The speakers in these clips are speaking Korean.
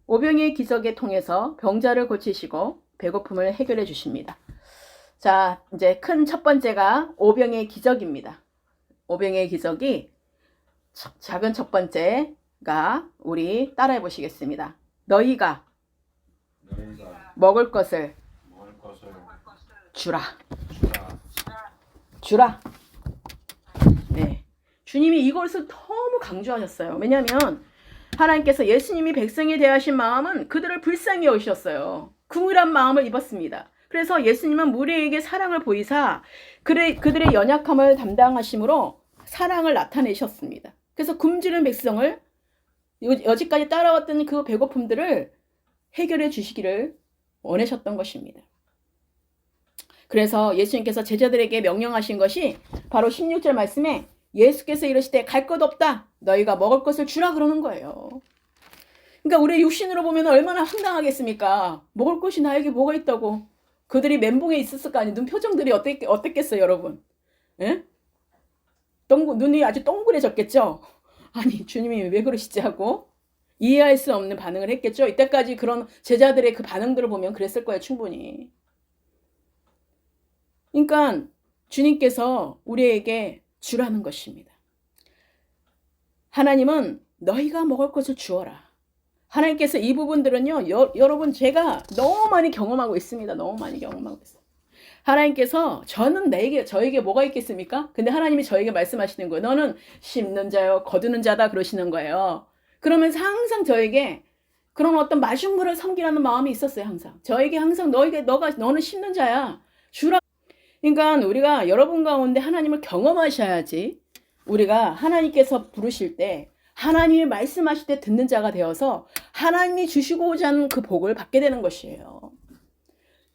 오병이의 기적에 통해서 병자를 고치시고 배고픔을 해결해 주십니다. 자, 이제 큰 첫 번째가 오병이의 기적입니다. 오병이의 기적이 작은 첫 번째가 우리 따라해 보시겠습니다. 너희가 먹을 것을 주라. 주라. 네. 주님이 이것을 너무 강조하셨어요. 왜냐하면 하나님께서 예수님이 백성에 대하신 마음은 그들을 불쌍히 여기셨어요. 긍휼한 마음을 입었습니다. 그래서 예수님은 무리에게 사랑을 보이사 그들의 연약함을 담당하심으로 사랑을 나타내셨습니다. 그래서 굶주린 백성을 여지까지 따라왔던 그 배고픔들을 해결해 주시기를 원하셨던 것입니다. 그래서 예수님께서 제자들에게 명령하신 것이 바로 16절 말씀에 예수께서 이르시되 갈 것 없다. 너희가 먹을 것을 주라 그러는 거예요. 그러니까 우리 육신으로 보면 얼마나 황당하겠습니까? 먹을 것이 나에게 뭐가 있다고. 그들이 멘붕에 있었을 거 아니에요. 눈 표정들이 어땠겠어요, 여러분? 예? 눈이 아주 동그래졌겠죠? 아니, 주님이 왜 그러시지 하고 이해할 수 없는 반응을 했겠죠? 이때까지 그런 제자들의 그 반응들을 보면 그랬을 거예요, 충분히. 그러니까 주님께서 우리에게 주라는 것입니다. 하나님은 너희가 먹을 것을 주어라. 하나님께서 이 부분들은요, 여러분 제가 너무 많이 경험하고 있습니다. 너무 많이 경험하고 있어요. 하나님께서 저에게 뭐가 있겠습니까? 근데 하나님이 저에게 말씀하시는 거예요. 너는 심는 자요, 거두는 자다 그러시는 거예요. 그러면서 항상 저에게 그런 어떤 마중물을 섬기라는 마음이 있었어요. 항상 저에게 항상 너는 심는 자야. 주라. 그러니까 우리가 여러분 가운데 하나님을 경험하셔야지 우리가 하나님께서 부르실 때 하나님이 말씀하실 때 듣는 자가 되어서 하나님이 주시고자 하는 그 복을 받게 되는 것이에요.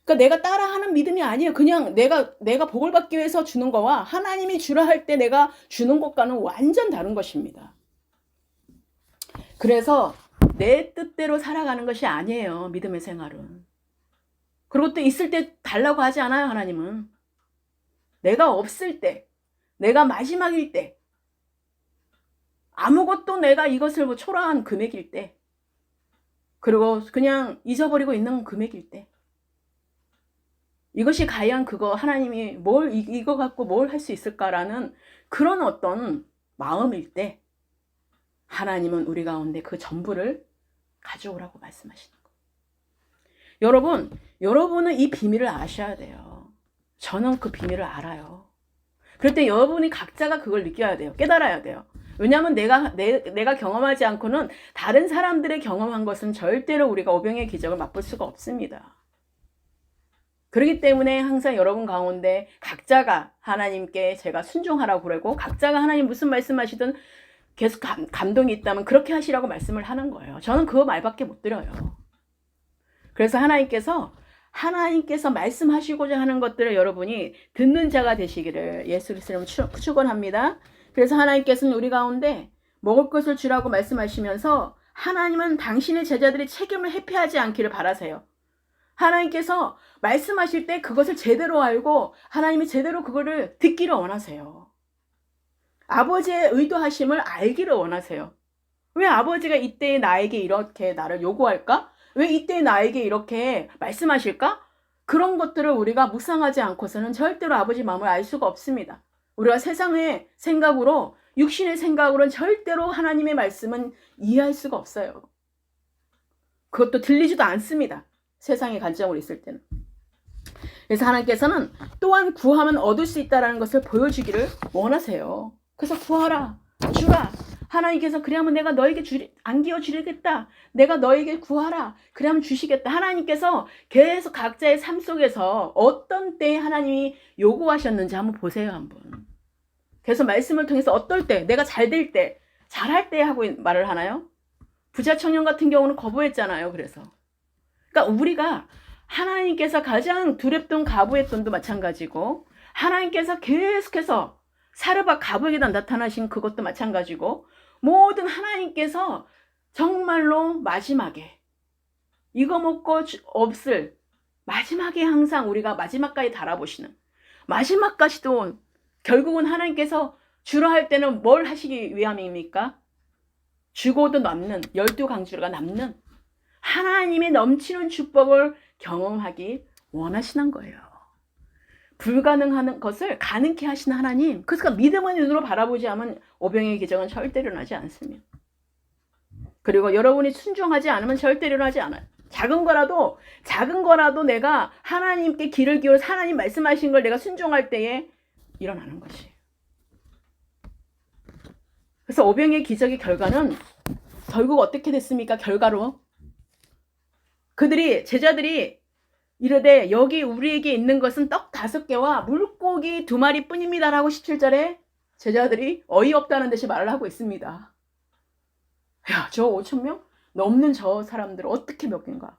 그러니까 내가 따라하는 믿음이 아니에요. 그냥 내가 복을 받기 위해서 주는 거와 하나님이 주라 할 때 내가 주는 것과는 완전 다른 것입니다. 그래서 내 뜻대로 살아가는 것이 아니에요. 믿음의 생활은. 그리고 또 있을 때 달라고 하지 않아요. 하나님은. 내가 없을 때, 내가 마지막일 때, 아무것도 내가 이것을 초라한 금액일 때, 그리고 그냥 잊어버리고 있는 금액일 때, 이것이 과연 하나님이 이거 갖고 뭘 할 수 있을까라는 그런 어떤 마음일 때, 하나님은 우리 가운데 그 전부를 가져오라고 말씀하시는 거예요. 여러분은 이 비밀을 아셔야 돼요. 저는 그 비밀을 알아요. 그럴 때 여러분이 각자가 그걸 느껴야 돼요. 깨달아야 돼요. 왜냐하면 내가 경험하지 않고는 다른 사람들의 경험한 것은 절대로 우리가 오병의 기적을 맛볼 수가 없습니다. 그렇기 때문에 항상 여러분 가운데 각자가 하나님께 제가 순종하라고 그러고 각자가 하나님 무슨 말씀하시든 계속 감동이 있다면 그렇게 하시라고 말씀을 하는 거예요. 저는 그 말밖에 못 드려요. 그래서 하나님께서 말씀하시고자 하는 것들을 여러분이 듣는 자가 되시기를 예수 그리스도로 축원합니다. 그래서 하나님께서는 우리 가운데 먹을 것을 주라고 말씀하시면서 하나님은 당신의 제자들이 책임을 회피하지 않기를 바라세요. 하나님께서 말씀하실 때 그것을 제대로 알고 하나님이 제대로 그거를 듣기를 원하세요. 아버지의 의도하심을 알기를 원하세요. 왜 아버지가 이때 나에게 이렇게 나를 요구할까? 왜 이때 나에게 이렇게 말씀하실까? 그런 것들을 우리가 묵상하지 않고서는 절대로 아버지 마음을 알 수가 없습니다. 우리가 세상의 생각으로 육신의 생각으로는 절대로 하나님의 말씀은 이해할 수가 없어요. 그것도 들리지도 않습니다. 세상의 관점으로 있을 때는. 그래서 하나님께서는 또한 구하면 얻을 수 있다는 것을 보여주기를 원하세요. 그래서 구하라, 주라. 하나님께서 그래야면 내가 너에게 안기어 주리겠다. 내가 너에게 구하라. 그래야면 주시겠다. 하나님께서 계속 각자의 삶 속에서 어떤 때에 하나님이 요구하셨는지 한번 보세요. 한번. 그래서 말씀을 통해서 어떨 때, 내가 잘 될 때, 잘할 때 하고 말을 하나요? 부자 청년 같은 경우는 거부했잖아요. 그러니까 우리가 하나님께서 가장 두렵던 가부의 돈도 마찬가지고 하나님께서 계속해서 사르밧 가부에게다 나타나신 그것도 마찬가지고 모든 하나님께서 정말로 마지막에 이거 먹고 없을 마지막에 항상 우리가 마지막까지 달아보시는 마지막까지도 결국은 하나님께서 주라 할 때는 뭘 하시기 위함입니까? 죽어도 남는 12강주가 남는 하나님의 넘치는 축복을 경험하기 원하시는 거예요. 불가능한 것을 가능케 하시는 하나님, 그러니까 믿음의 눈으로 바라보지 않으면 오병의 기적은 절대로 일어나지 않습니다. 그리고 여러분이 순종하지 않으면 절대로 일어나지 않아요. 작은 거라도 내가 하나님께 귀를 기울여서 하나님 말씀하신 걸 내가 순종할 때에 일어나는 것이에요. 그래서 오병의 기적의 결과는 결국 어떻게 됐습니까? 결과로 제자들이 이르되 여기 우리에게 있는 것은 떡 5개와 물고기 2마리 뿐입니다 라고 17절에 제자들이 어이없다는 듯이 말을 하고 있습니다. 야, 저 5,000명? 넘는 저 사람들 어떻게 몇 개인가?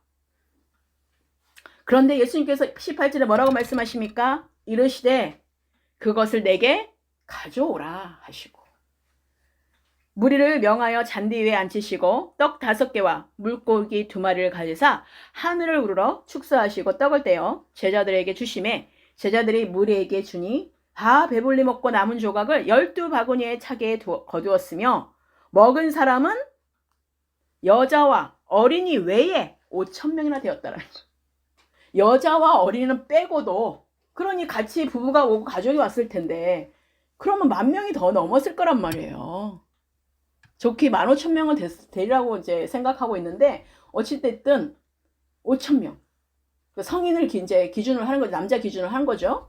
그런데 예수님께서 18절에 뭐라고 말씀하십니까? 이르시되 그것을 내게 가져오라 하시고 무리를 명하여 잔디 위에 앉히시고 떡 5개와 물고기 2마리를 가지사 하늘을 우러러 축사하시고 떡을 떼어 제자들에게 주시매 제자들이 무리에게 주니 다 배불리 먹고 남은 조각을 12바구니의 차게에 거두었으며 먹은 사람은 여자와 어린이 외에 5,000명이나 되었다라는 거예요. 여자와 어린이는 빼고도 그러니 같이 부부가 오고 가족이 왔을 텐데 그러면 10,000명이 더 넘었을 거란 말이에요. 좋게 15,000명은 되리라고 이제 생각하고 있는데 어찌됐든 5,000명 성인을 이제 기준으로 하는 거죠. 남자 기준으로 하는 거죠.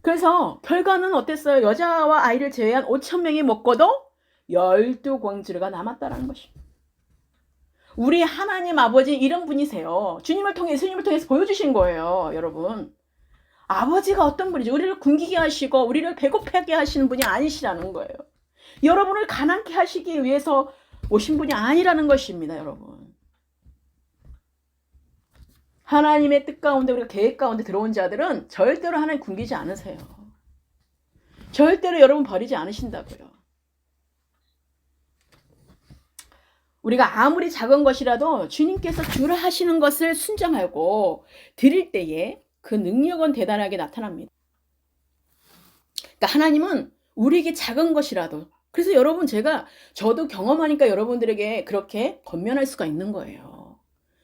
그래서 결과는 어땠어요? 여자와 아이를 제외한 5,000명이 먹고도 12공주가 남았다라는 것입니다. 우리 하나님 아버지 이런 분이세요. 주님을 통해 예수님을 통해서 보여주신 거예요. 여러분, 아버지가 어떤 분이죠? 우리를 굶기게 하시고 우리를 배고프게 하시는 분이 아니시라는 거예요. 여러분을 가난케 하시기 위해서 오신 분이 아니라는 것입니다. 여러분, 하나님의 뜻 가운데 우리가 계획 가운데 들어온 자들은 절대로 하나님 굶기지 않으세요. 절대로 여러분 버리지 않으신다고요. 우리가 아무리 작은 것이라도 주님께서 주라 하시는 것을 순종하고 드릴 때에 그 능력은 대단하게 나타납니다. 그러니까 하나님은 우리에게 작은 것이라도, 그래서 여러분 저도 경험하니까 여러분들에게 그렇게 권면할 수가 있는 거예요.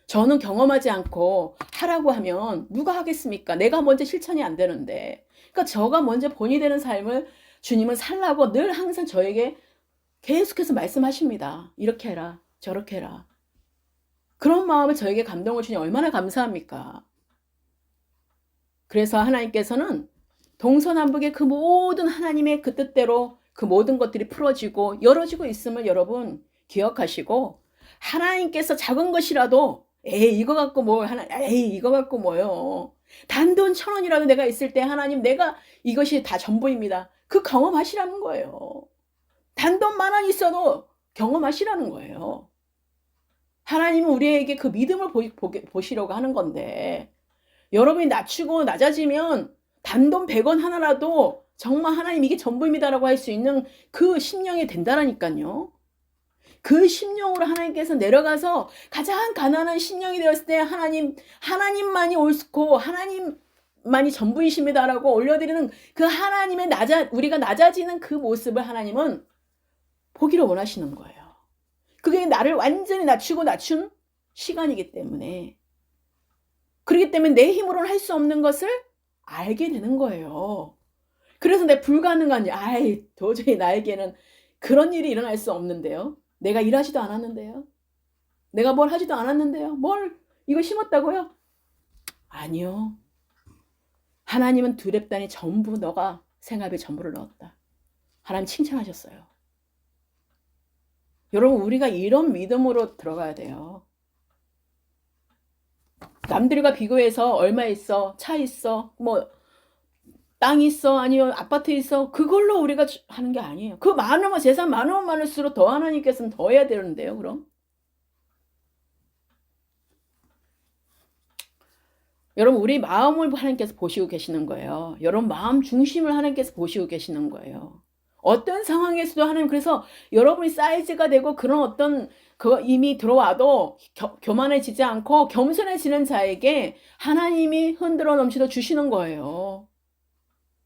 저는 경험하지 않고 하라고 하면 누가 하겠습니까? 내가 먼저 실천이 안 되는데. 그러니까 저가 먼저 본이 되는 삶을 주님은 살라고 늘 항상 저에게 계속해서 말씀하십니다. 이렇게 해라. 저렇게 해라. 그런 마음을 저에게 감동을 주니 얼마나 감사합니까? 그래서 하나님께서는 동서남북의 그 모든 하나님의 그 뜻대로 그 모든 것들이 풀어지고 열어지고 있음을 여러분 기억하시고, 하나님께서 작은 것이라도 이거 갖고 이거 갖고 뭐요. 단돈 1,000원이라도 내가 있을 때 하나님 내가 이것이 다 전부입니다. 그 경험하시라는 거예요. 단돈 10,000원 있어도 경험하시라는 거예요. 하나님은 우리에게 그 믿음을 보시려고 하는 건데, 여러분이 낮추고 낮아지면 단돈 100원 하나라도 정말 하나님 이게 전부입니다라고 할 수 있는 그 심령이 된다라니까요. 그 심령으로 하나님께서 내려가서 가장 가난한 심령이 되었을 때 하나님만이 옳고 하나님만이 전부이십니다라고 올려드리는 그 하나님의 우리가 낮아지는 그 모습을 하나님은 보기를 원하시는 거예요. 그게 나를 완전히 낮춘 시간이기 때문에, 그렇기 때문에 내 힘으로는 할 수 없는 것을 알게 되는 거예요. 그래서 내 불가능한지, 도저히 나에게는 그런 일이 일어날 수 없는데요. 내가 일하지도 않았는데요. 내가 뭘 하지도 않았는데요. 이거 심었다고요? 아니요. 하나님은 두렙단이 전부 너가 생활에 전부를 넣었다. 하나님 칭찬하셨어요. 여러분, 우리가 이런 믿음으로 들어가야 돼요. 남들과 비교해서 얼마 있어, 차 있어, 땅 있어, 아니면 아파트 있어, 그걸로 우리가 하는 게 아니에요. 그 많으면 재산 많으면 많을수록 더 하나님께서는 더 해야 되는데요. 그럼 여러분, 우리 마음을 하나님께서 보시고 계시는 거예요. 여러분 마음 중심을 하나님께서 보시고 계시는 거예요. 어떤 상황에서도 하나님, 그래서 여러분이 사이즈가 되고 그런 어떤 그거 이미 들어와도 교만해지지 않고 겸손해지는 자에게 하나님이 흔들어 넘치도 주시는 거예요.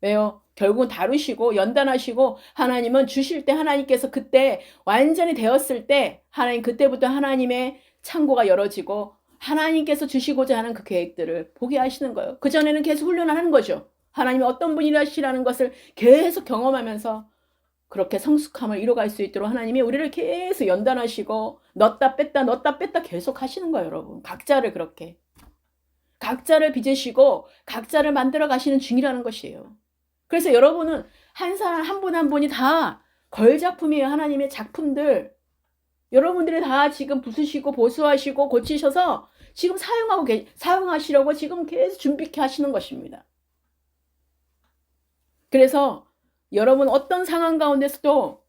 왜요? 결국은 다루시고 연단하시고 하나님은 주실 때, 하나님께서 그때 완전히 되었을 때 하나님 그때부터 하나님의 창고가 열어지고 하나님께서 주시고자 하는 그 계획들을 보게 하시는 거예요. 그전에는 계속 훈련을 하는 거죠. 하나님이 어떤 분이라시라는 것을 계속 경험하면서 그렇게 성숙함을 이뤄갈 수 있도록 하나님이 우리를 계속 연단하시고 넣었다 뺐다 계속 하시는 거예요, 여러분. 각자를 그렇게. 각자를 빚으시고 각자를 만들어 가시는 중이라는 것이에요. 그래서 여러분은 한 사람 한 분 한 분이 다 걸작품이에요. 하나님의 작품들. 여러분들이 다 지금 부수시고 보수하시고 고치셔서 지금 사용하시려고 지금 계속 준비케 하시는 것입니다. 그래서 여러분 어떤 상황 가운데서도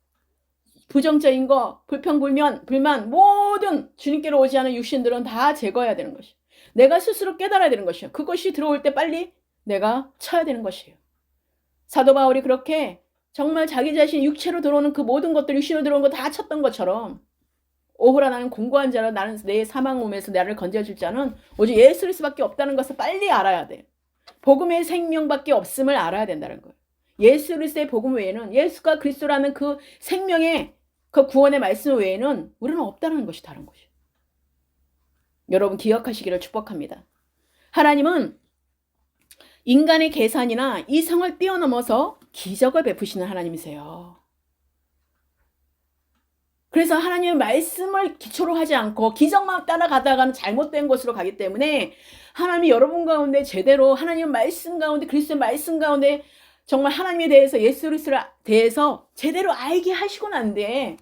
부정적인 거, 불만 모든 주님께로 오지 않은 육신들은 다 제거해야 되는 것이에요. 내가 스스로 깨달아야 되는 것이에요. 그것이 들어올 때 빨리 내가 쳐야 되는 것이에요. 사도 바울이 그렇게 정말 자기 자신 육체로 들어오는 그 모든 것들, 육신으로 들어오는 거 다 쳤던 것처럼 오호라 나는 공고한 자라 나는 내 사망 몸에서 나를 건져줄 자는 오직 예수 그리스도밖에 없다는 것을 빨리 알아야 돼. 복음의 생명밖에 없음을 알아야 된다는 거예요. 예수 그리스도의 복음 외에는 예수가 그리스도라는 그 생명의 그 구원의 말씀 외에는 우리는 없다는 것이 다른 것이에요. 여러분 기억하시기를 축복합니다. 하나님은 인간의 계산이나 이성을 뛰어넘어서 기적을 베푸시는 하나님이세요. 그래서 하나님의 말씀을 기초로 하지 않고 기적만 따라가다가는 잘못된 곳으로 가기 때문에 하나님이 여러분 가운데 제대로 하나님의 말씀 가운데 그리스도의 말씀 가운데 정말 하나님에 대해서 예수 그리스도에 대해서 제대로 알게 하시고 난 뒤에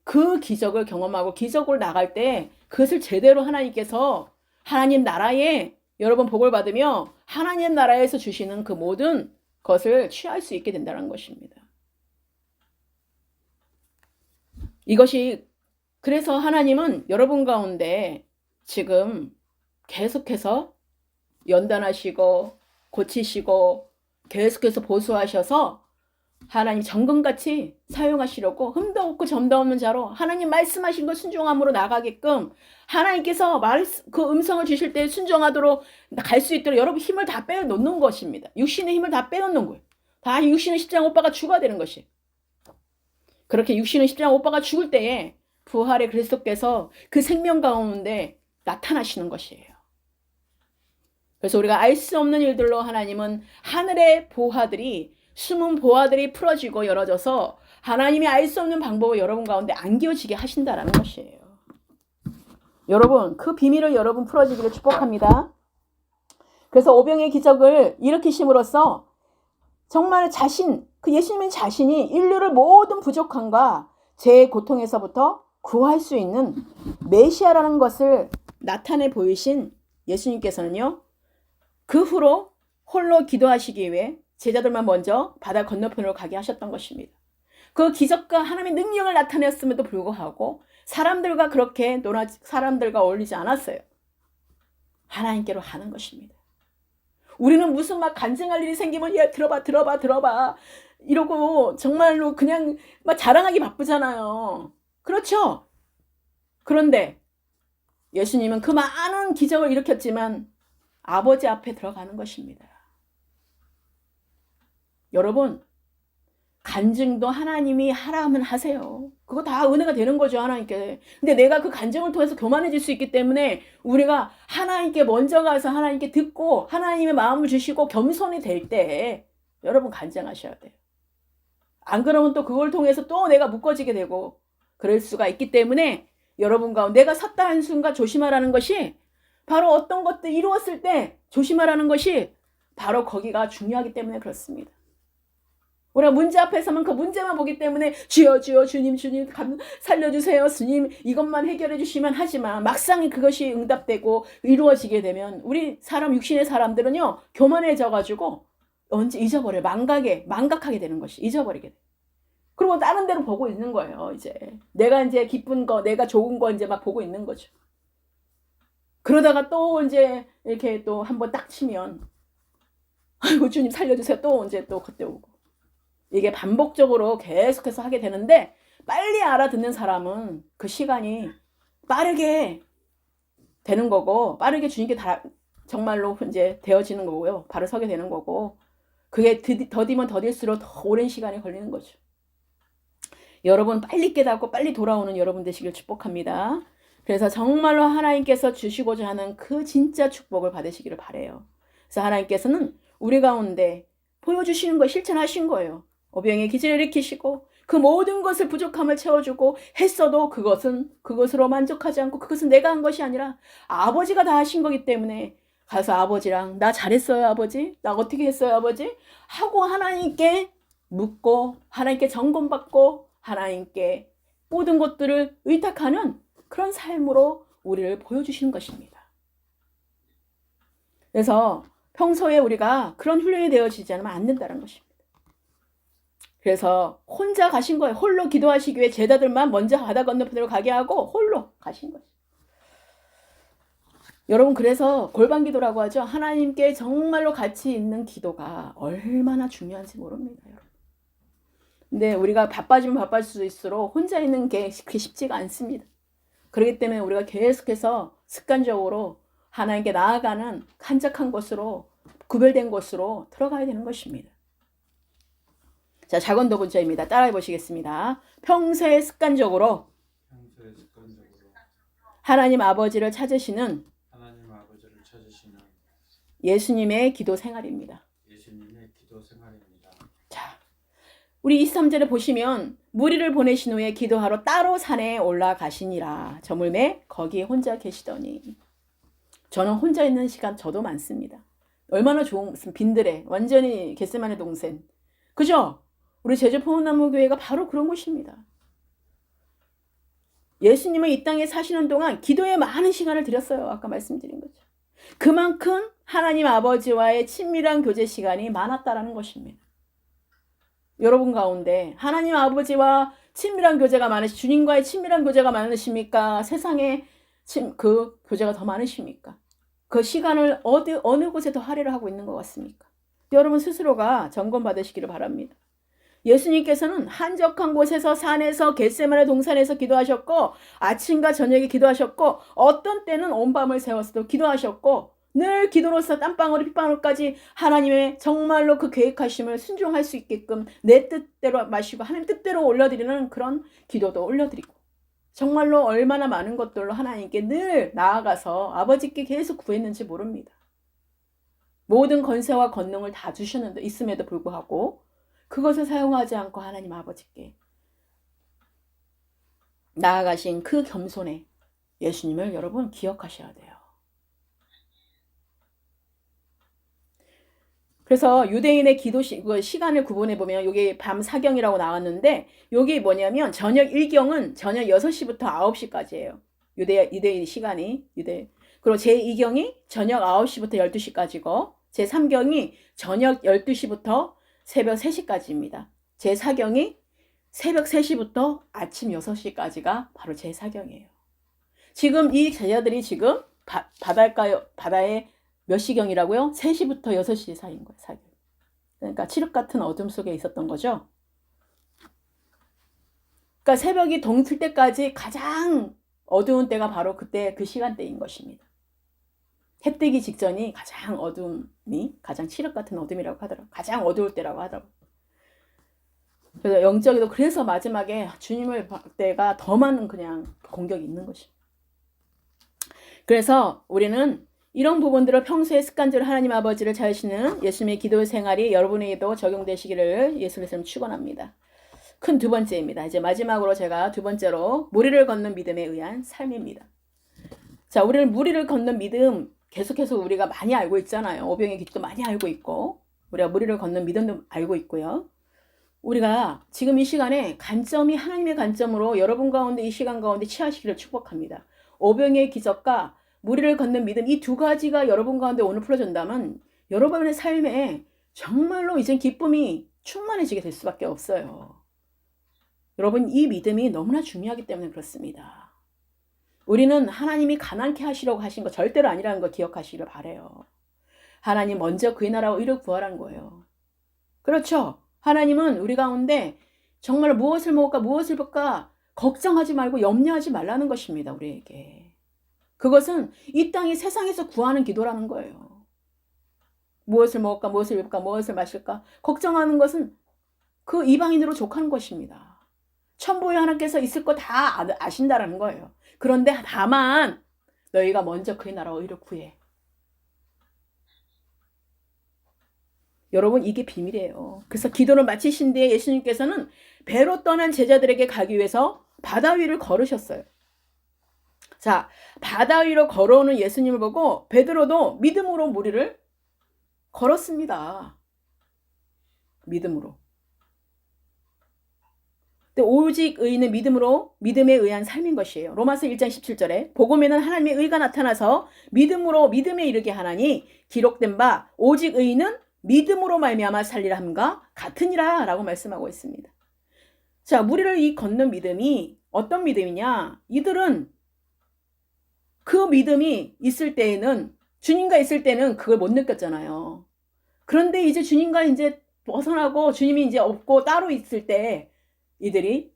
그 기적을 경험하고 기적으로 나갈 때 그것을 제대로 하나님께서 하나님 나라에 여러분 복을 받으며 하나님 나라에서 주시는 그 모든 것을 취할 수 있게 된다는 것입니다. 이것이 그래서 하나님은 여러분 가운데 지금 계속해서 연단하시고 고치시고 계속해서 보수하셔서 하나님 정금같이 사용하시려고 흠도 없고 점도 없는 자로 하나님 말씀하신 것 순종함으로 나가게끔 하나님께서 그 음성을 주실 때 순종하도록 갈 수 있도록 여러분 힘을 다 빼놓는 것입니다. 육신의 힘을 다 빼놓는 거예요. 다 육신의 십자가 오빠가 죽어야 되는 것이에요. 그렇게 육신의 십자가 오빠가 죽을 때에 부활의 그리스도께서 그 생명 가운데 나타나시는 것이에요. 그래서 우리가 알 수 없는 일들로 하나님은 하늘의 보화들이 숨은 보화들이 풀어지고 열어져서 하나님이 알 수 없는 방법을 여러분 가운데 안겨지게 하신다라는 것이에요. 여러분 그 비밀을 여러분 풀어지기를 축복합니다. 그래서 오병의 기적을 일으키심으로써 정말 그 예수님의 자신이 인류를 모든 부족함과 죄의 고통에서부터 구할 수 있는 메시아라는 것을 나타내 보이신 예수님께서는요. 그 후로 홀로 기도하시기 위해 제자들만 먼저 바다 건너편으로 가게 하셨던 것입니다. 그 기적과 하나님의 능력을 나타냈음에도 불구하고 사람들과 어울리지 않았어요. 하나님께로 하는 것입니다. 우리는 무슨 막 간증할 일이 생기면 야 들어봐 이러고 정말로 그냥 막 자랑하기 바쁘잖아요. 그렇죠? 그런데 예수님은 그 많은 기적을 일으켰지만 아버지 앞에 들어가는 것입니다. 여러분 간증도 하나님이 하라 하면 하세요. 그거 다 은혜가 되는 거죠, 하나님께. 근데 내가 그 간증을 통해서 교만해질 수 있기 때문에 우리가 하나님께 먼저 가서 하나님께 듣고 하나님의 마음을 주시고 겸손이 될 때 여러분 간증하셔야 돼요. 안 그러면 또 그걸 통해서 또 내가 묶어지게 되고 그럴 수가 있기 때문에 여러분 가운데 내가 섰다 한 순간 조심하라는 것이 바로 어떤 것들 이루었을 때 조심하라는 것이 바로 거기가 중요하기 때문에 그렇습니다. 우리가 문제 앞에 서면 그 문제만 보기 때문에 주여 주님 살려주세요. 주님 이것만 해결해 주시면 하지만 막상 그것이 응답되고 이루어지게 되면 우리 육신의 사람들은요 교만해져가지고 언제 잊어버려요. 망각하게 되는 것이 잊어버리게 돼. 그리고 다른 데로 보고 있는 거예요. 이제 내가 이제 기쁜 거 내가 좋은 거 이제 막 보고 있는 거죠. 그러다가 또 이제 이렇게 또 한번 딱 치면 아이고 주님 살려주세요. 또 이제 또 그때 오고. 이게 반복적으로 계속해서 하게 되는데 빨리 알아듣는 사람은 그 시간이 빠르게 되는 거고 빠르게 주님께 정말로 이제 되어지는 거고요. 바로 서게 되는 거고 그게 더디면 더딜수록 더 오랜 시간이 걸리는 거죠. 여러분 빨리 깨닫고 빨리 돌아오는 여러분 되시길 축복합니다. 그래서 정말로 하나님께서 주시고자 하는 그 진짜 축복을 받으시기를 바라요. 그래서 하나님께서는 우리 가운데 보여주시는 거 실천하신 거예요. 오병의 기적을 일으키시고 그 모든 것을 부족함을 채워주고 했어도 그것으로 만족하지 않고 그것은 내가 한 것이 아니라 아버지가 다 하신 거기 때문에 가서 아버지랑 나 잘했어요 아버지? 나 어떻게 했어요 아버지? 하고 하나님께 묻고 하나님께 점검받고 하나님께 모든 것들을 의탁하는 그런 삶으로 우리를 보여주시는 것입니다. 그래서 평소에 우리가 그런 훈련이 되어지지 않으면 안 된다는 것입니다. 그래서 혼자 가신 거예요. 홀로 기도하시기 위해 제자들만 먼저 바다 건너편으로 가게 하고 홀로 가신 거예요. 여러분 그래서 골방 기도라고 하죠. 하나님께 정말로 가치 있는 기도가 얼마나 중요한지 모릅니다. 여러분. 근데 우리가 바빠지면 바빠질수록 혼자 있는 게 그렇게 쉽지가 않습니다. 그렇기 때문에 우리가 계속해서 습관적으로 하나님께 나아가는 한적한 곳으로 구별된 곳으로 들어가야 되는 것입니다. 자, 작은 두 번째입니다. 따라해 보시겠습니다. 평소에 습관적으로 하나님 아버지를 찾으시는 예수님의 기도 생활입니다. 자, 우리 23절에 보시면 무리를 보내신 후에 기도하러 따로 산에 올라가시니라. 저물매 거기 혼자 계시더니. 저는 혼자 있는 시간 저도 많습니다. 얼마나 좋은 무슨 빈들에 완전히 겟세마네 동산. 그죠? 우리 제주 포문나무교회가 바로 그런 곳입니다. 예수님은 이 땅에 사시는 동안 기도에 많은 시간을 드렸어요. 아까 말씀드린 거죠. 그만큼 하나님 아버지와의 친밀한 교제 시간이 많았다라는 것입니다. 여러분 가운데 하나님 아버지와 친밀한 교제가 주님과의 친밀한 교제가 많으십니까? 세상에 그 교제가 더 많으십니까? 그 시간을 어느 곳에 더 할애를 하고 있는 것 같습니까? 여러분 스스로가 점검 받으시기를 바랍니다. 예수님께서는 한적한 곳에서 산에서 겟세마네 동산에서 기도하셨고 아침과 저녁에 기도하셨고 어떤 때는 온 밤을 새워서도 기도하셨고 늘 기도로서 땀방울이 핏방울까지 하나님의 정말로 그 계획하심을 순종할 수 있게끔 내 뜻대로 마시고 하나님 뜻대로 올려드리는 그런 기도도 올려드리고 정말로 얼마나 많은 것들로 하나님께 늘 나아가서 아버지께 계속 구했는지 모릅니다. 모든 권세와 권능을 다 주셨는데 있음에도 불구하고 그것을 사용하지 않고 하나님 아버지께 나아가신 그 겸손의 예수님을 여러분 기억하셔야 돼요. 그래서 유대인의 기도 시간을 구분해 보면 여기 밤 사경이라고 나왔는데 여기 뭐냐면 저녁 1경은 저녁 6시부터 9시까지예요. 유대인 시간이 그리고 제2경이 저녁 9시부터 12시까지고 제3경이 저녁 12시부터 새벽 3시까지입니다. 제4경이 새벽 3시부터 아침 6시까지가 바로 제4경이에요. 지금 이 제자들이 지금 바다에 몇 시경이라고요? 3시부터 6시 사이인 거예요. 사경. 그러니까 칠흑 같은 어둠 속에 있었던 거죠. 그러니까 새벽이 동틀 때까지 가장 어두운 때가 바로 그때 그 시간대인 것입니다. 해 뜨기 직전이 가장 어둠이 가장 칠흑 같은 어둠이라고 하더라고요. 가장 어두울 때라고 하더라고요. 그래서 영적에도 그래서 마지막에 주님을 볼 때가 더 많은 그냥 공격이 있는 것입니다. 그래서 우리는 이런 부분들을 평소에 습관적으로 하나님 아버지를 찾으시는 예수님의 기도 생활이 여러분에게도 적용되시기를 예수님을 축원합니다. 큰 두 번째입니다. 이제 마지막으로 제가 두 번째로 무리를 걷는 믿음에 의한 삶입니다. 자, 우리는 무리를 걷는 믿음 계속해서 우리가 많이 알고 있잖아요. 오병의 기도 많이 알고 있고 우리가 무리를 걷는 믿음도 알고 있고요. 우리가 지금 이 시간에 관점이 하나님의 관점으로 여러분 가운데 이 시간 가운데 취하시기를 축복합니다. 오병의 기적과 무리를 걷는 믿음 이 두 가지가 여러분 가운데 오늘 풀어진다면 여러분의 삶에 정말로 이젠 기쁨이 충만해지게 될 수밖에 없어요. 여러분 이 믿음이 너무나 중요하기 때문에 그렇습니다. 우리는 하나님이 가난케 하시려고 하신 거 절대로 아니라는 거 기억하시기를 바라요. 하나님 먼저 그의 나라와 의를 구하라는 거예요. 그렇죠? 하나님은 우리 가운데 정말 무엇을 먹을까 무엇을 볼까 걱정하지 말고 염려하지 말라는 것입니다. 우리에게. 그것은 이 땅이 세상에서 구하는 기도라는 거예요. 무엇을 먹을까 무엇을 입을까 무엇을 마실까 걱정하는 것은 그 이방인으로 족하는 것입니다. 천부의 하나님께서 있을 거 다 아신다라는 거예요. 그런데 다만 너희가 먼저 그의 나라와 의를 구해. 여러분, 이게 비밀이에요. 그래서 기도를 마치신 뒤에 예수님께서는 배로 떠난 제자들에게 가기 위해서 바다 위를 걸으셨어요. 자, 바다 위로 걸어오는 예수님을 보고 베드로도 믿음으로 물 위를 걸었습니다. 믿음으로. 근데 오직 의인은 믿음으로, 믿음에 의한 삶인 것이에요. 로마서 1장 17절에 복음에는 하나님의 의가 나타나서 믿음으로 믿음에 이르게 하나니 기록된 바 오직 의인은 믿음으로 말미암아 살리라 함과 같으니라 라고 말씀하고 있습니다. 자, 무리를 이 걷는 믿음이 어떤 믿음이냐? 이들은 그 믿음이 있을 때에는, 주님과 있을 때는 그걸 못 느꼈잖아요. 그런데 이제 주님과 이제 벗어나고 주님이 이제 없고 따로 있을 때 이들이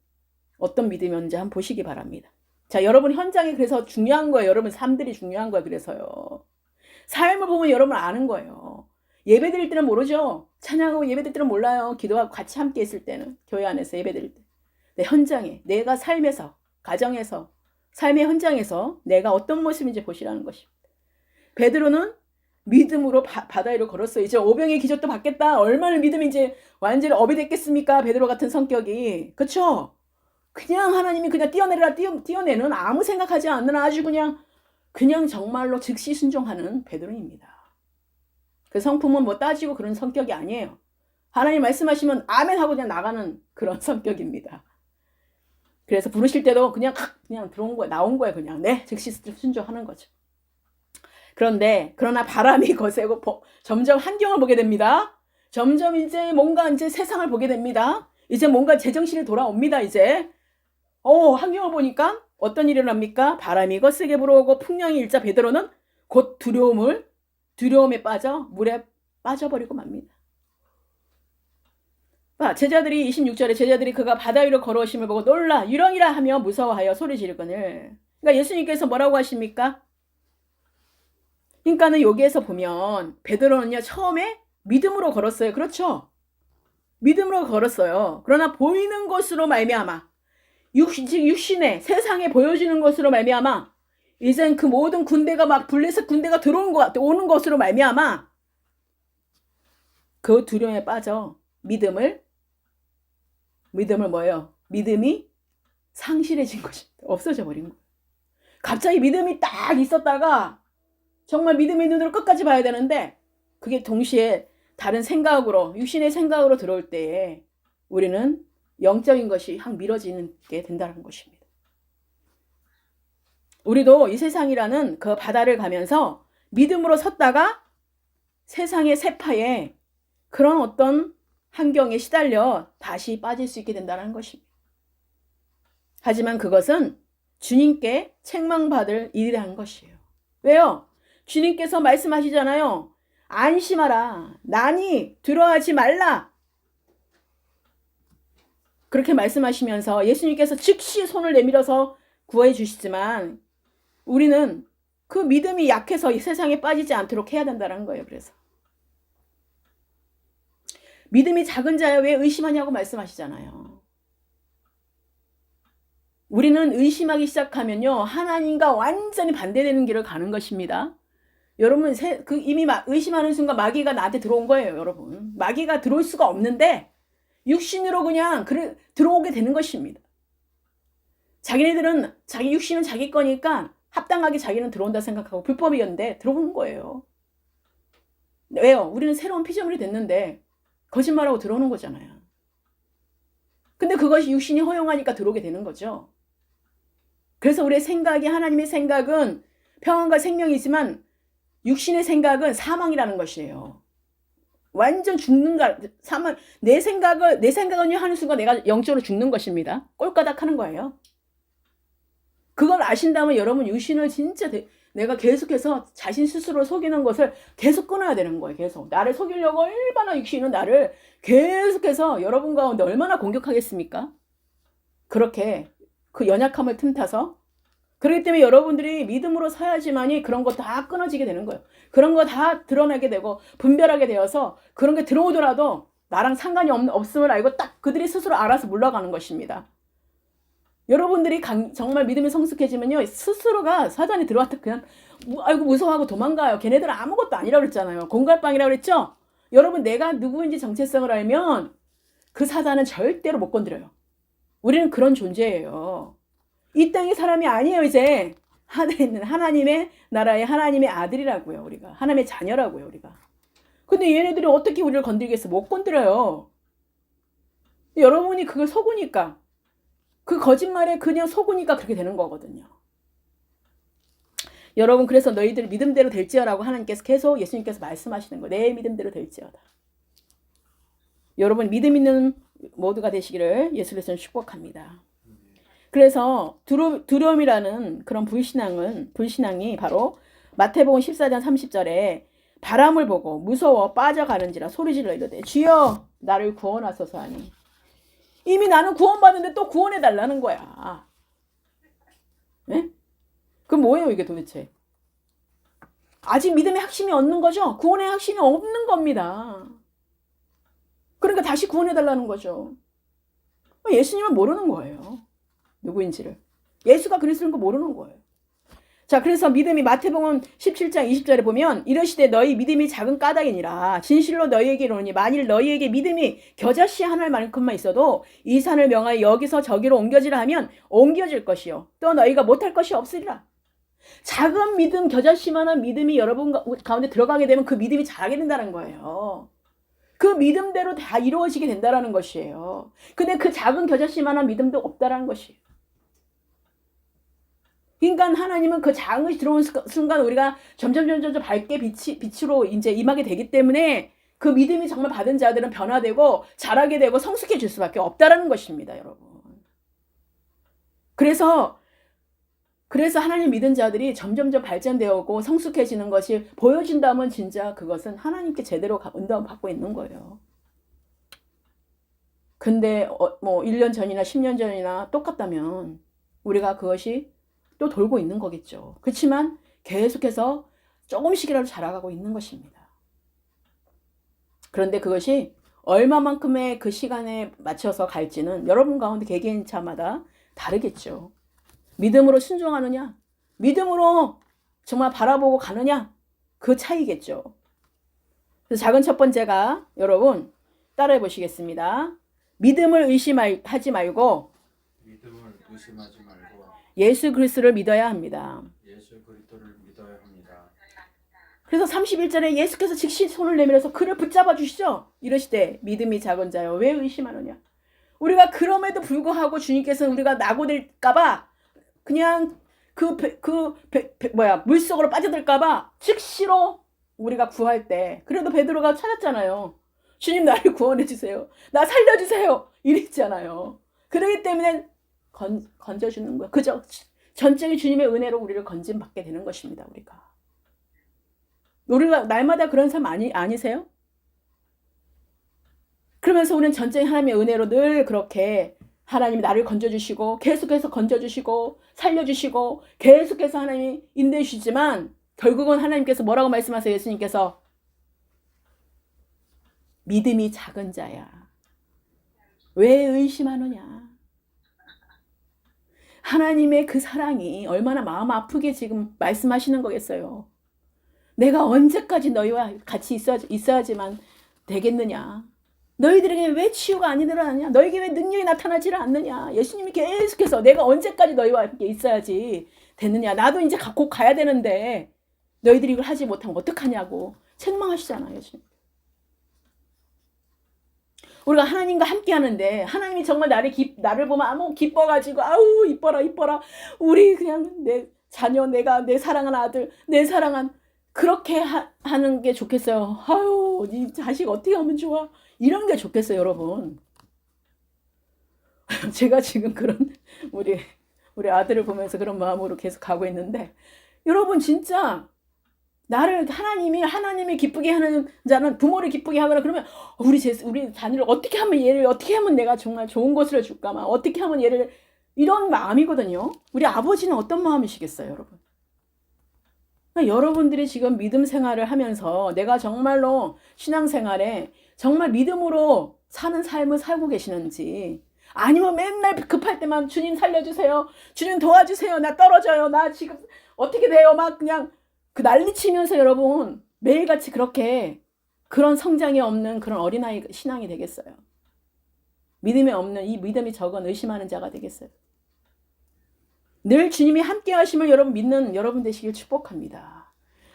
어떤 믿음이었는지 한번 보시기 바랍니다. 자, 여러분 현장이 그래서 중요한 거예요. 여러분 삶들이 중요한 거예요. 그래서요. 삶을 보면 여러분 아는 거예요. 예배 드릴 때는 모르죠. 찬양하고 예배 드릴 때는 몰라요. 기도하고 같이 함께 있을 때는, 교회 안에서 예배 드릴 때. 내 현장에, 내가 삶에서, 가정에서, 삶의 현장에서 내가 어떤 모습인지 보시라는 것입니다. 베드로는 믿음으로 바다 위로 걸었어요. 이제 오병의 기적도 받겠다. 얼마나 믿음이 이제 완전히 업이 됐겠습니까? 베드로 같은 성격이. 그쵸? 그냥 하나님이 그냥 뛰어내라 뛰어내는, 아무 생각하지 않는 아주 그냥 정말로 즉시 순종하는 베드로입니다. 그 성품은 뭐 따지고 그런 성격이 아니에요. 하나님 말씀하시면 아멘 하고 그냥 나가는 그런 성격입니다. 그래서 부르실 때도 그냥 들어온 거예요. 나온 거예요. 그냥 네, 즉시 순종하는 거죠. 그러나 바람이 거세고 점점 환경을 보게 됩니다. 점점 이제 뭔가 이제 세상을 보게 됩니다. 이제 뭔가 제정신이 돌아옵니다. 이제 환경을 보니까 어떤 일이 일어납니까? 바람이 거세게 불어오고 풍랑이 일자 베드로는 곧 두려움에 빠져 물에 빠져버리고 맙니다. 제자들이 26절에 제자들이 그가 바다 위로 걸어오심을 보고 놀라 유령이라 하며 무서워하여 소리 지르거늘. 그러니까 예수님께서 뭐라고 하십니까? 그러니까는 여기에서 보면 베드로는요 처음에 믿음으로 걸었어요. 그렇죠? 믿음으로 걸었어요. 그러나 보이는 것으로 말미암아 육신의 세상에 보여지는 것으로 말미암아 이젠 그 모든 군대가 막 블레셋 군대가 오는 것으로 말미암아 그 두려움에 빠져 믿음이 상실해진 것이 없어져 버린 거예요. 갑자기 믿음이 딱 있었다가 정말 믿음의 눈으로 끝까지 봐야 되는데 그게 동시에 다른 생각으로, 육신의 생각으로 들어올 때에 우리는 영적인 것이 확 미뤄지게 된다는 것입니다. 우리도 이 세상이라는 그 바다를 가면서 믿음으로 섰다가 세상의 세파에 그런 어떤 환경에 시달려 다시 빠질 수 있게 된다는 것입니다. 하지만 그것은 주님께 책망받을 일이라는 것이에요. 왜요? 주님께서 말씀하시잖아요. 안심하라. 난이 두려워하지 말라. 그렇게 말씀하시면서 예수님께서 즉시 손을 내밀어서 구해 주시지만 우리는 그 믿음이 약해서 이 세상에 빠지지 않도록 해야 된다는 거예요. 그래서 믿음이 작은 자여 왜 의심하냐고 말씀하시잖아요. 우리는 의심하기 시작하면요 하나님과 완전히 반대되는 길을 가는 것입니다. 여러분 이미 의심하는 순간 마귀가 나한테 들어온 거예요. 여러분 마귀가 들어올 수가 없는데 육신으로 그냥 들어오게 되는 것입니다. 자기네들은 자기 육신은 자기 거니까 합당하게 자기는 들어온다 생각하고 불법이었는데 들어오는 거예요. 왜요? 우리는 새로운 피조물이 됐는데 거짓말하고 들어오는 거잖아요. 근데 그것이 육신이 허용하니까 들어오게 되는 거죠. 그래서 우리의 생각이, 하나님의 생각은 평안과 생명이지만 육신의 생각은 사망이라는 것이에요. 완전 사망. 내 생각은요 하는 순간 내가 영적으로 죽는 것입니다. 꼴까닥 하는 거예요. 그걸 아신다면 여러분 육신을 진짜 내가 계속해서 자신 스스로 속이는 것을 계속 끊어야 되는 거예요. 계속 나를 속이려고 얼마나 육신은 나를 계속해서 여러분 가운데 얼마나 공격하겠습니까? 그렇게 그 연약함을 틈타서. 그렇기 때문에 여러분들이 믿음으로 서야지만이 그런 거 다 끊어지게 되는 거예요. 그런 거 다 드러나게 되고 분별하게 되어서 그런 게 들어오더라도 나랑 상관이 없음을 알고 딱 그들이 스스로 알아서 물러가는 것입니다. 여러분들이 정말 믿음이 성숙해지면요, 스스로가 사단이 들어왔다 그냥 아이고 무서워하고 도망가요. 걔네들은 아무것도 아니라고 그랬잖아요. 공갈빵이라고 그랬죠? 여러분, 내가 누구인지 정체성을 알면 그 사단은 절대로 못 건드려요. 우리는 그런 존재예요. 이 땅의 사람이 아니에요. 이제 하늘에 있는 하나님의 나라의 하나님의 아들이라고요. 우리가 하나님의 자녀라고요. 우리가. 근데 얘네들이 어떻게 우리를 건드리겠어? 못 건드려요. 여러분이 그걸 속으니까, 그 거짓말에 그냥 속으니까 그렇게 되는 거거든요. 여러분, 그래서 너희들 믿음대로 될지어라고 하나님께서 계속 예수님께서 말씀하시는 거예요. 내 믿음대로 될지어다. 여러분, 믿음 있는 모두가 되시기를 예수 그리스도는 축복합니다. 그래서 두려움이라는 그런 불신앙이 바로 마태복음 14장 30절에 바람을 보고 무서워 빠져가는지라 소리질러 이르되 주여 나를 구원하소서 하니, 이미 나는 구원받는데 또 구원해 달라는 거야. 네? 그럼 뭐예요 이게 도대체? 아직 믿음의 확신이 없는 거죠? 구원의 확신이 없는 겁니다. 그러니까 다시 구원해 달라는 거죠. 예수님은 모르는 거예요. 누구인지를. 예수가 그리스도인 거 모르는 거예요. 자, 그래서 믿음이 마태복음 17장 20절에 보면 이르시되 너희 믿음이 작은 까닭이니라 진실로 너희에게 이르노니 만일 너희에게 믿음이 겨자씨 하나만큼만 있어도 이 산을 명하여 여기서 저기로 옮겨지라 하면 옮겨질 것이요 또 너희가 못할 것이 없으리라. 작은 믿음, 겨자씨만한 믿음이 여러분 가운데 들어가게 되면 그 믿음이 자라게 된다는 거예요. 그 믿음대로 다 이루어지게 된다는 것이에요. 근데 그 작은 겨자씨만한 믿음도 없다라는 것이에요. 그러니까 하나님은 그 작은 것이 들어온 순간 우리가 점점 밝게 빛으로 이제 임하게 되기 때문에 그 믿음이 정말 받은 자들은 변화되고 자라게 되고 성숙해질 수밖에 없다라는 것입니다, 여러분. 그래서 하나님 믿은 자들이 점점 발전되고 성숙해지는 것이 보여진다면 진짜 그것은 하나님께 제대로 은혜를 받고 있는 거예요. 근데 뭐 1년 전이나 10년 전이나 똑같다면 우리가 그것이 또 돌고 있는 거겠죠. 그렇지만 계속해서 조금씩이라도 자라가고 있는 것입니다. 그런데 그것이 얼마만큼의 그 시간에 맞춰서 갈지는 여러분 가운데 개개인차마다 다르겠죠. 믿음으로 순종하느냐, 믿음으로 정말 바라보고 가느냐, 그 차이겠죠. 그래서 작은 첫 번째가 여러분 따라해 보시겠습니다. 믿음을 의심하지 말고 예수 그리스도를 믿어야 합니다. 그래서 31절에 예수께서 즉시 손을 내밀어서 그를 붙잡아 주시죠. 이러시되 믿음이 작은 자여 왜 의심하느냐. 우리가 그럼에도 불구하고 주님께서는 우리가 낙오될까봐 그냥 물속으로 빠져들까봐 즉시로 우리가 구할 때, 그래도 베드로가 찾았잖아요. 주님 나를 구원해 주세요. 나 살려주세요. 이랬잖아요. 그러기 때문에 건져주는 거예요. 그저 전적인 주님의 은혜로 우리를 건짐받게 되는 것입니다. 우리가 날마다 그런 삶 아니세요? 그러면서 우리는 전적인 하나님의 은혜로 늘 그렇게 하나님이 나를 건져주시고 계속해서 건져주시고 살려주시고 계속해서 하나님이 인도해 주시지만 결국은 하나님께서 뭐라고 말씀하세요? 예수님께서 믿음이 작은 자야 왜 의심하느냐. 하나님의 그 사랑이 얼마나 마음 아프게 지금 말씀하시는 거겠어요. 내가 언제까지 너희와 같이 있어야지만 되겠느냐. 너희들에게 왜 치유가 안 일어나냐? 너에게 왜 능력이 나타나지 않느냐? 예수님이 계속해서 내가 언제까지 너희와 함께 있어야지 되느냐? 나도 이제 곧 가야 되는데 너희들이 이걸 하지 못하면 어떡하냐고 책망하시잖아요. 예수님. 우리가 하나님과 함께 하는데 하나님이 정말 나를 보면 아무 기뻐가지고 아우 이뻐라 우리 그냥 내 자녀, 내가 내 사랑하는 아들, 내 사랑한 그렇게 하는 게 좋겠어요. 아유 이 자식 어떻게 하면 좋아? 이런 게 좋겠어요, 여러분. 제가 지금 그런 우리 아들을 보면서 그런 마음으로 계속 가고 있는데 여러분 진짜 나를 하나님이 기쁘게 하는 자는 부모를 기쁘게 하거나 그러면 우리 자녀를 어떻게 하면 내가 정말 좋은 것을 줄까 막 어떻게 하면 얘를 이런 마음이거든요. 우리 아버지는 어떤 마음이시겠어요, 여러분? 그러니까 여러분들이 지금 믿음 생활을 하면서 내가 정말로 신앙생활에 정말 믿음으로 사는 삶을 살고 계시는지 아니면 맨날 급할 때만 주님 살려주세요. 주님 도와주세요. 나 떨어져요. 나 지금 어떻게 돼요? 막 그냥 그 난리치면서 여러분 매일같이 그렇게 그런 성장이 없는 그런 어린아이 신앙이 되겠어요? 믿음이 없는 이 믿음이 적은 의심하는 자가 되겠어요? 늘 주님이 함께 하심을 여러분 믿는 여러분 되시길 축복합니다.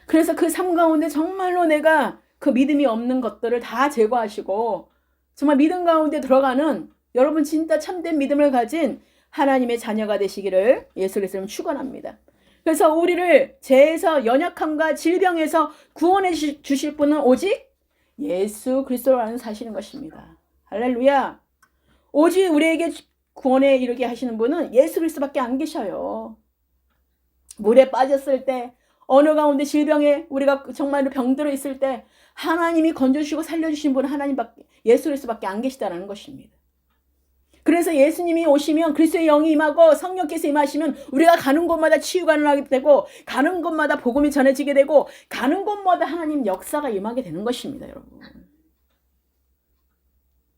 그래서 그 삶 가운데 정말로 내가 그 믿음이 없는 것들을 다 제거하시고 정말 믿음 가운데 들어가는 여러분 진짜 참된 믿음을 가진 하나님의 자녀가 되시기를 예수 그리스도로 축원합니다. 그래서 우리를 죄에서 연약함과 질병에서 구원해 주실 분은 오직 예수 그리스도라는 사실인 것입니다. 할렐루야. 오직 우리에게 구원에 이르게 하시는 분은 예수 그리스도밖에 안 계셔요. 물에 빠졌을 때 어느 가운데 질병에 우리가 정말로 병들어 있을 때 하나님이 건져주시고 살려주신 분은 하나님밖에 예수 그리스도밖에 안 계시다는 것입니다. 그래서 예수님이 오시면 그리스도의 영이 임하고 성령께서 임하시면 우리가 가는 곳마다 치유가 일어나게 되고 가는 곳마다 복음이 전해지게 되고 가는 곳마다 하나님 역사가 임하게 되는 것입니다. 여러분.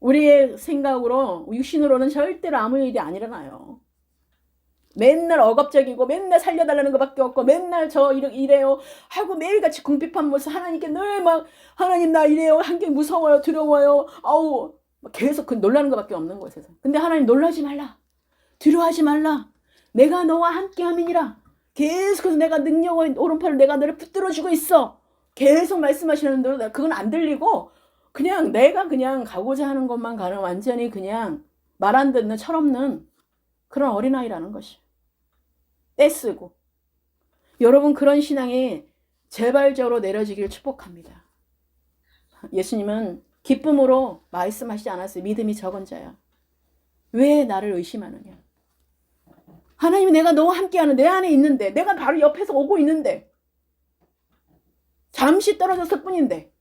우리의 생각으로 육신으로는 절대로 아무 일이 안 일어나요. 맨날 억압적이고 맨날 살려달라는 것밖에 없고 맨날 저 이래요 하고 매일같이 궁핍한 모습 하나님께 늘 막 하나님 나 이래요 한 게 무서워요 두려워요 아우 계속 그 놀라는 것밖에 없는 곳에서 근데 하나님 놀라지 말라 두려워하지 말라 내가 너와 함께 함이니라 계속해서 내가 능력의 오른팔을 내가 너를 붙들어주고 있어 계속 말씀하시는데 그건 안 들리고 그냥 내가 그냥 가고자 하는 것만 가는 완전히 그냥 말 안 듣는 철없는 그런 어린아이라는 것이 떼쓰고 여러분 그런 신앙이 재발적으로 내려지기를 축복합니다. 예수님은 기쁨으로 말씀하시지 않았어요. 믿음이 적은 자야. 왜 나를 의심하느냐. 하나님이 내가 너와 함께하는 내 안에 있는데 내가 바로 옆에서 오고 있는데 잠시 떨어졌을 뿐인데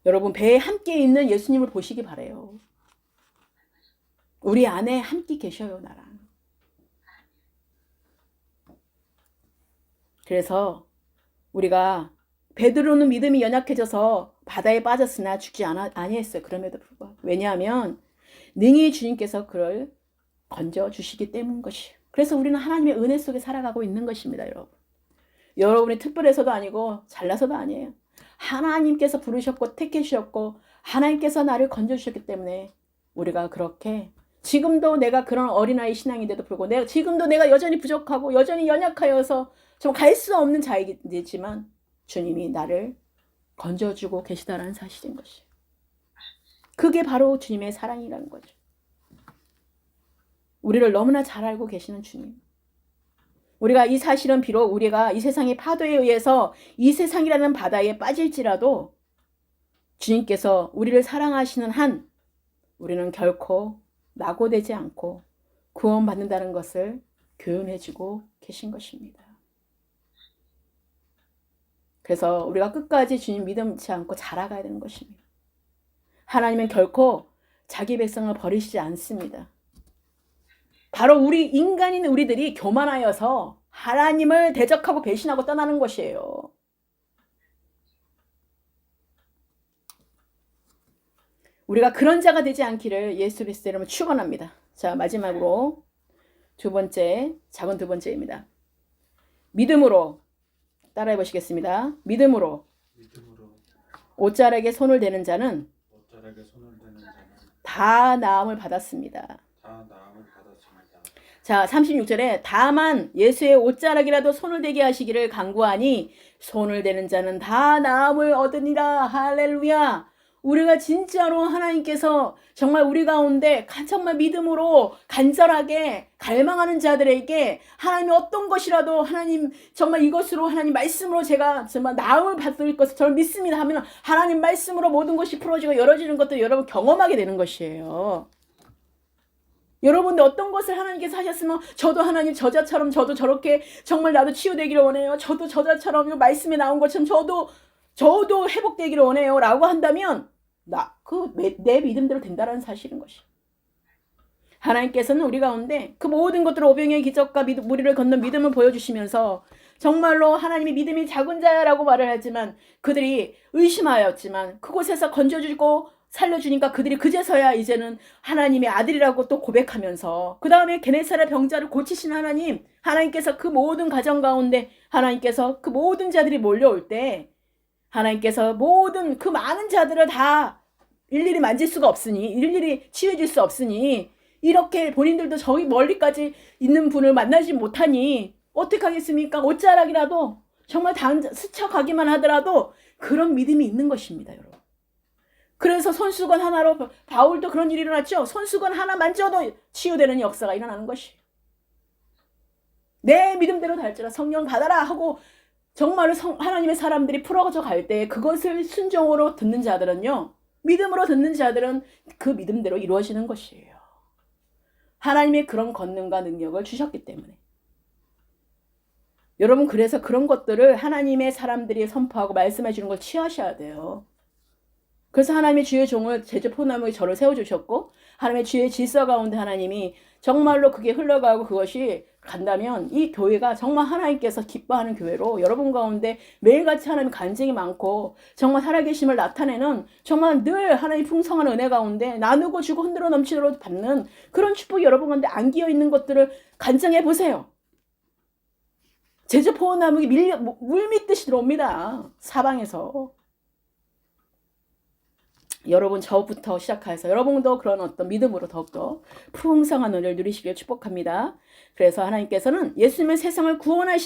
여러분 배에 함께 있는 예수님을 보시기 바라요. 우리 안에 함께 계셔요. 나랑. 그래서 우리가 베드로는 믿음이 연약해져서 바다에 빠졌으나 죽지 아니했어요. 그럼에도 불구하고. 왜냐하면 능히 주님께서 그를 건져주시기 때문인 것이에요. 그래서 우리는 하나님의 은혜 속에 살아가고 있는 것입니다. 여러분. 여러분이 특별해서도 아니고 잘나서도 아니에요. 하나님께서 부르셨고 택해주셨고 하나님께서 나를 건져주셨기 때문에 우리가 그렇게 지금도 내가 그런 어린아이 신앙인데도 불구하고 지금도 내가 여전히 부족하고 여전히 연약하여서 좀 갈 수 없는 자이지만 주님이 나를 건져주고 계시다라는 사실인 것이에요. 그게 바로 주님의 사랑이라는 거죠. 우리를 너무나 잘 알고 계시는 주님. 우리가 이 사실은 비록 우리가 이 세상의 파도에 의해서 이 세상이라는 바다에 빠질지라도 주님께서 우리를 사랑하시는 한 우리는 결코 낙오되지 않고 구원받는다는 것을 교훈해주고 계신 것입니다. 그래서 우리가 끝까지 주님 믿음치 않고 자라가야 되는 것입니다. 하나님은 결코 자기 백성을 버리시지 않습니다. 바로 우리 인간인 우리들이 교만하여서 하나님을 대적하고 배신하고 떠나는 것이에요. 우리가 그런 자가 되지 않기를 예수 그리스도의 이름으로 축원합니다. 자, 마지막으로 작은 두 번째입니다. 믿음으로 따라해 보시겠습니다. 믿음으로 옷자락에 손을 대는 자는 다 나음을 받았습니다. 자, 36절에 다만 예수의 옷자락이라도 손을 대게 하시기를 간구하니 손을 대는 자는 다 나음을 얻으니라. 할렐루야. 우리가 진짜로 하나님께서 정말 우리 가운데 정말 믿음으로 간절하게 갈망하는 자들에게 하나님이 어떤 것이라도 하나님 정말 이것으로 하나님 말씀으로 제가 정말 나음을 받을 것을 저는 믿습니다 하면 하나님 말씀으로 모든 것이 풀어지고 열어지는 것도 여러분 경험하게 되는 것이에요. 여러분들 어떤 것을 하나님께서 하셨으면 저도 하나님 저자처럼 저도 저렇게 정말 나도 치유되기를 원해요. 저도 저자처럼 이 말씀에 나온 것처럼 저도 회복되기를 원해요 라고 한다면 내 믿음대로 된다라는 사실인 것이. 하나님께서는 우리 가운데 그 모든 것들을 오병이의 기적과 무리를 건넌 믿음을 보여주시면서 정말로 하나님이 믿음이 작은 자야라고 말을 하지만 그들이 의심하였지만 그곳에서 건져주고 살려주니까 그들이 그제서야 이제는 하나님의 아들이라고 또 고백하면서 그 다음에 게네사렛 병자를 고치신 하나님, 하나님께서 그 모든 가정 가운데 하나님께서 그 모든 자들이 몰려올 때 하나님께서 모든 그 많은 자들을 다 일일이 만질 수가 없으니, 일일이 치유해줄 수 없으니 이렇게 본인들도 저기 멀리까지 있는 분을 만나지 못하니 어떻게 하겠습니까? 옷자락이라도 정말 스쳐가기만 하더라도 그런 믿음이 있는 것입니다, 여러분. 그래서 손수건 하나로 바울도 그런 일이 일어났죠. 손수건 하나 만져도 치유되는 역사가 일어나는 것이. 내 믿음대로 달지라 성령 받아라 하고 정말로 하나님의 사람들이 풀어져 갈 때 그것을 순종으로 듣는 자들은요. 믿음으로 듣는 자들은 그 믿음대로 이루어지는 것이에요. 하나님의 그런 권능과 능력을 주셨기 때문에. 여러분 그래서 그런 것들을 하나님의 사람들이 선포하고 말씀해 주는 걸 취하셔야 돼요. 그래서 하나님의 주의 종을 제주 포나무에 저를 세워주셨고 하나님의 주의 질서 가운데 하나님이 정말로 그게 흘러가고 그것이 간다면 이 교회가 정말 하나님께서 기뻐하는 교회로 여러분 가운데 매일같이 하나님 간증이 많고 정말 살아계심을 나타내는 정말 늘 하나님 풍성한 은혜 가운데 나누고 주고 흔들어 넘치도록 받는 그런 축복이 여러분 가운데 안기어 있는 것들을 간증해 보세요. 제주 포나무에 물밀듯이 들어옵니다. 사방에서. 여러분 저부터 시작해서 여러분도 그런 어떤 믿음으로 더욱더 풍성한 은혜를 누리시길 축복합니다. 그래서 하나님께서는 예수님의 세상을 구원할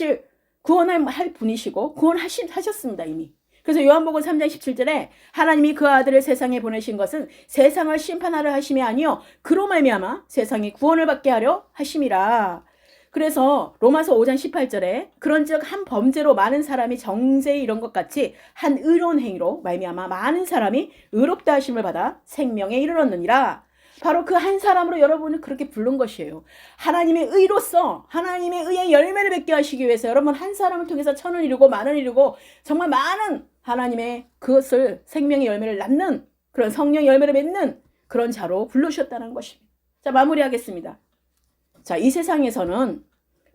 분이시고 구원하셨습니다 이미. 그래서 요한복음 3장 17절에 하나님이 그 아들을 세상에 보내신 것은 세상을 심판하려 하심이 아니요 그로 말미암아 세상이 구원을 받게 하려 하심이라. 그래서 로마서 5장 18절에 그런즉 한 범죄로 많은 사람이 정죄에 이른 것 같이 한 의로운 행위로 말미암아 많은 사람이 의롭다 하심을 받아 생명에 이르렀느니라. 바로 그 한 사람으로 여러분을 그렇게 부른 것이에요. 하나님의 의로서 하나님의 의의 열매를 맺게 하시기 위해서 여러분 한 사람을 통해서 천을 이루고 만을 이루고 정말 많은 하나님의 그것을 생명의 열매를 낳는 그런 성령의 열매를 맺는 그런 자로 부르셨다는 것입니다. 자, 마무리하겠습니다. 자, 이 세상에서는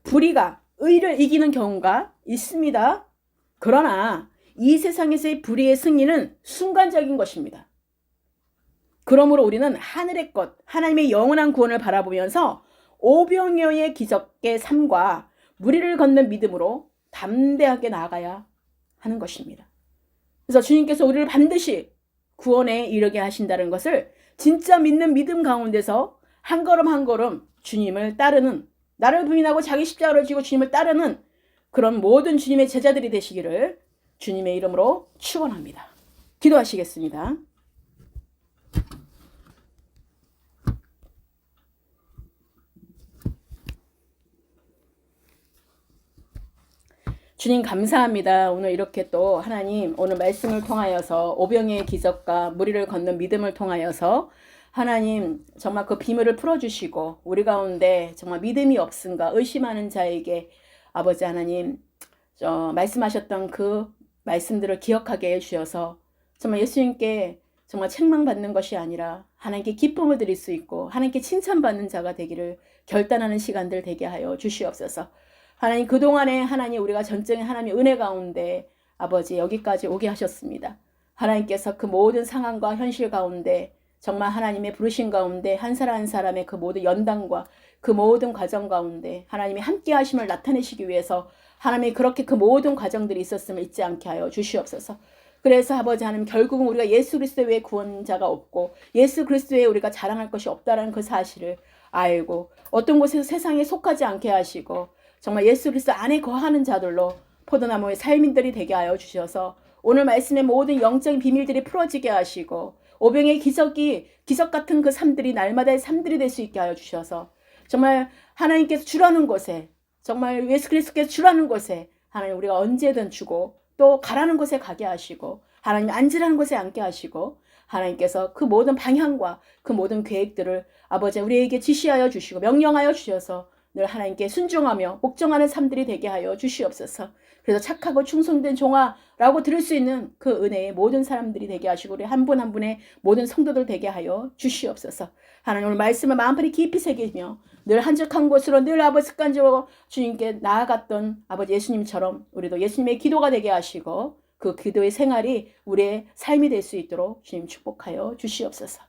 불의가 의를 이기는 경우가 있습니다. 그러나 이 세상에서의 불의의 승리는 순간적인 것입니다. 그러므로 우리는 하늘의 것, 하나님의 영원한 구원을 바라보면서 오병이어의 기적의 삶과 무리를 걷는 믿음으로 담대하게 나아가야 하는 것입니다. 그래서 주님께서 우리를 반드시 구원에 이르게 하신다는 것을 진짜 믿는 믿음 가운데서 한 걸음 한 걸음 주님을 따르는 나를 부인하고 자기 십자가를 지고 주님을 따르는 그런 모든 주님의 제자들이 되시기를 주님의 이름으로 축원합니다. 기도하시겠습니다. 주님 감사합니다. 오늘 이렇게 또 하나님 오늘 말씀을 통하여서 오병이의 기적과 무리를 걷는 믿음을 통하여서 하나님 정말 그 비밀을 풀어주시고 우리 가운데 정말 믿음이 없음과 의심하는 자에게 아버지 하나님 말씀하셨던 그 말씀들을 기억하게 해주셔서 정말 예수님께 정말 책망받는 것이 아니라 하나님께 기쁨을 드릴 수 있고 하나님께 칭찬받는 자가 되기를 결단하는 시간들 되게 하여 주시옵소서. 하나님 그동안에 하나님 우리가 전쟁의 하나님의 은혜 가운데 아버지 여기까지 오게 하셨습니다. 하나님께서 그 모든 상황과 현실 가운데 정말 하나님의 부르신 가운데 한 사람 한 사람의 그 모든 연단과 그 모든 과정 가운데 하나님이 함께 하심을 나타내시기 위해서 하나님이 그렇게 그 모든 과정들이 있었음을 잊지 않게 하여 주시옵소서. 그래서 아버지 하나님 결국은 우리가 예수 그리스도 외에 구원자가 없고 예수 그리스도 외에 우리가 자랑할 것이 없다는 그 사실을 알고 어떤 곳에서 세상에 속하지 않게 하시고 정말 예수 그리스도 안에 거하는 자들로 포도나무의 삶인들이 되게 하여 주셔서 오늘 말씀의 모든 영적인 비밀들이 풀어지게 하시고 오병의 기적 같은 그 삶들이 날마다의 삶들이 될 수 있게 하여 주셔서 정말 하나님께서 주라는 곳에 정말 예수 그리스도께서 주라는 곳에 하나님 우리가 언제든 주고 또 가라는 곳에 가게 하시고 하나님 앉으라는 곳에 앉게 하시고 하나님께서 그 모든 방향과 그 모든 계획들을 아버지 우리에게 지시하여 주시고 명령하여 주셔서 늘 하나님께 순종하며 복종하는 삶들이 되게 하여 주시옵소서. 그래서 착하고 충성된 종아라고 들을 수 있는 그 은혜의 모든 사람들이 되게 하시고 우리 한 분 한 분의 모든 성도들 되게 하여 주시옵소서. 하나님 오늘 말씀을 마음판에 깊이 새기며 늘 한적한 곳으로 늘 아버지 습관적으로 주님께 나아갔던 아버지 예수님처럼 우리도 예수님의 기도가 되게 하시고 그 기도의 생활이 우리의 삶이 될 수 있도록 주님 축복하여 주시옵소서.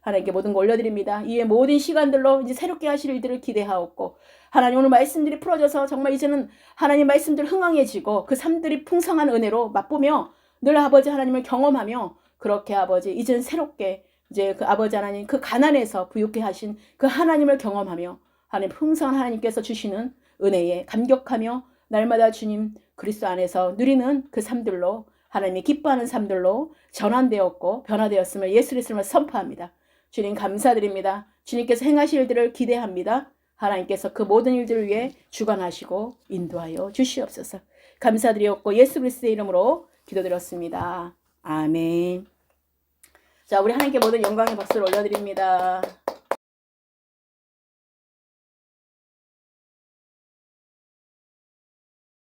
하나님께 모든 걸 올려드립니다. 이에 모든 시간들로 이제 새롭게 하실 일들을 기대하옵고 하나님 오늘 말씀들이 풀어져서 정말 이제는 하나님 말씀들 흥왕해지고 그 삶들이 풍성한 은혜로 맛보며 늘 아버지 하나님을 경험하며 그렇게 아버지 이제는 새롭게 이제 그 아버지 하나님 그 가난에서 부유케 하신 그 하나님을 경험하며 하나님 풍성한 하나님께서 주시는 은혜에 감격하며 날마다 주님 그리스도 안에서 누리는 그 삶들로 하나님이 기뻐하는 삶들로 전환되었고 변화되었음을 예수 그리스도를 선포합니다. 주님 감사드립니다. 주님께서 행하실 일들을 기대합니다. 하나님께서 그 모든 일들을 위해 주관하시고 인도하여 주시옵소서. 감사드리옵고 예수 그리스도의 이름으로 기도드렸습니다. 아멘. 자, 우리 하나님께 모든 영광의 박수를 올려드립니다.